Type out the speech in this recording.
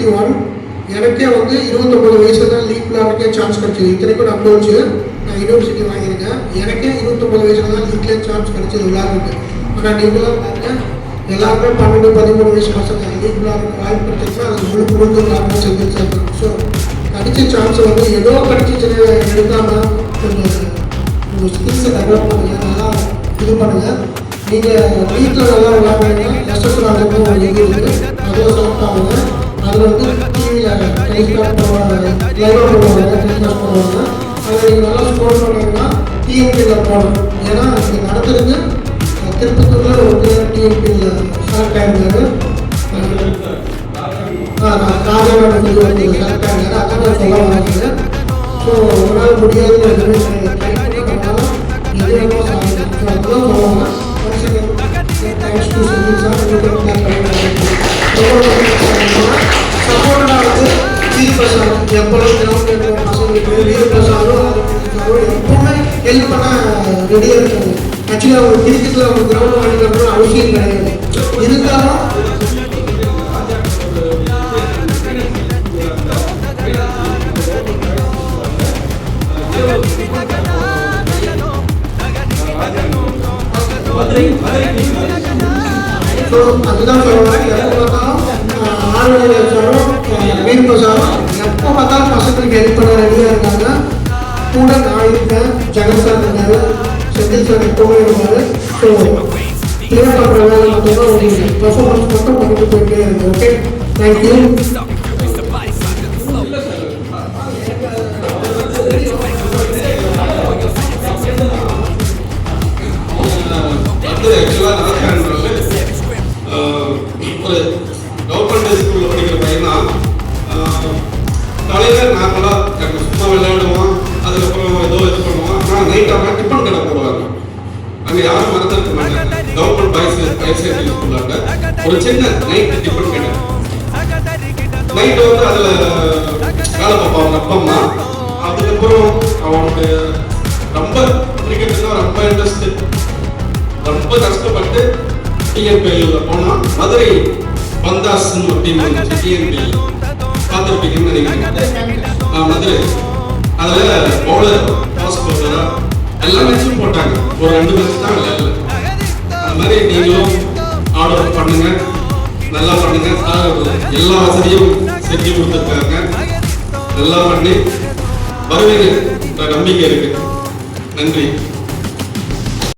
2021 எனக்கே வந்து 29 வயசுல தான் லீக் விளையாடுறதுக்கே சான்ஸ் கிடைச்சது. இத்தனைக்கும் நான் அப்ரோச்சு நான் யூனிவர்சிட்டி வாங்கியிருக்கேன். எனக்கே 29 வயசுல தான் லீக்லேயே சான்ஸ் கிடைச்சது விளையாடுறது. ஆனால் நீங்களாம் பாருங்க எல்லாருமே 12-13 வயசு பசங்க லீக் விளையாடுற வாய்ப்பு கிடைச்சிருக்கா அது முழுக்க விளையாட செஞ்சிருச்சாங்க. ஸோ கிடைச்ச சான்ஸ் வந்து ஏதோ கிடைச்சிச்சு எடுக்காமல் கொஞ்சம் உங்கள் ஸ்கில்ஸை டெவலப் பண்ணுங்க, நல்லா இது பண்ணுங்கள். நீங்கள் வீட்டில் நல்லா விளையாடுறீங்கன்னா எஸ்எஸ்ஆர் ஒரு இது இருக்குது, அதில் செலக்ட் ஆகுங்க. அதில் வந்து டிவியில் டெலிகாஸ்ட் பண்ணுவாங்க, லைவாக போடுவாங்க, டெலிகாஸ்ட் பண்ணுவாங்க. அதில் நீங்கள் நல்லா ஸ்கோர் பண்ணீங்கன்னா டிஎம்பியில் போகணும். ஏன்னா இங்கே நடத்துறது திருப்பத்தூரில் ஒரு டிஎம்பியில் செலக்ட் ஆகிருந்தாரு. ராஜாவோட செலக்ட் ஆகிருந்தாரு. அதான் சொல்ல வராங்க. ஸோ உங்களால் முடியாதுன்னு எதுவுமே ட்ரை பண்ணாலும் எதுவும் சாதிக்கும். ஸோ அதுதான் சொல்லுவாங்க. Thanks to Senthil sir. சப்போர்ட்டாக வந்து வீரபிரசாத் எப்பொழுதும் கிரவுண்ட் பசங்களுக்கு வீரபிரசாதும் எப்பவுமே ஹெல்ப் பண்ண ரெடியாக இருக்காங்க. ஆக்சுவலி அவங்க கிரிக்கெட்டில் அவங்க கிரவுண்ட் வாங்கிக்கணும்னு அவசியம் கிடையாது. இருந்தாலும் அதுதான் சொல்லுவாங்க. எப்போ பார்த்தாலும் ஆளுநரும் வீரபிரசாதும் எப்போ பார்த்தாலும் பசங்களுக்கு ஹெல்ப் பண்ண ரெடியாக இருக்காங்க. கூட நான் இருக்கேன், ஜெகன் சார் இருக்காரு, செந்தில் சார் எப்பவுமே இருக்காரு. ஸோ ப்ளே பண்ணுற வேலை மட்டும்தான் ஒரு பர்ஃபார்மன்ஸ் மட்டும் பண்ணிட்டு போயிட்டே இருக்கு. Okay, thank you. ஒரு கவர்மெண்ட் ஸ்கூலில் படிக்கிற பையனா காலையில் நார்மலாக சும்மா விளையாடுவான், அதுக்கப்புறம் ஏதோ இது பண்ணுவான். ஆனால் நைட் ஆனால் டிஃபன் கடை போடுவாங்க. அங்கே யாரும் மறந்துருக்க மாட்டாங்க. கவர்மெண்ட் பாய்ஸ் ஸ்கூலாண்ட ஒரு சின்ன நைட் டிஃபன் கடை. நைட்டு வந்து அதில் வேலை பார்ப்பான் அவங்க அப்பா அம்மா. அதுக்கப்புறம் அவனுக்கு ரொம்ப கிரிக்கெட்டுனா ரொம்ப இன்ட்ரெஸ்ட். ரொம்ப கஷ்டப்பட்டு டிஎன்பிஎல்லில் போனால் மதுரை பந்தாஸ்ன்னு ஒரு டீம் வந்துச்சு. டிஎன்பிஎல் பார்த்துருப்பீங்கன்னு நினைக்கிறேன். மதுரை அதில் பவுலர், ஃபாஸ்ட் பவுலராக எல்லா மேட்சும் போட்டாங்க. ஒரு 2 மேட்ச் தான் விளையாடல. அது மாதிரி நீங்களும் ஆர்டர் பண்ணுங்க, நல்லா பண்ணுங்க. எல்லா வசதியும் செஞ்சு கொடுத்துருக்காங்க. நல்லா பண்ணி வருவீங்க, நம்பிக்கை இருக்கு. நன்றி.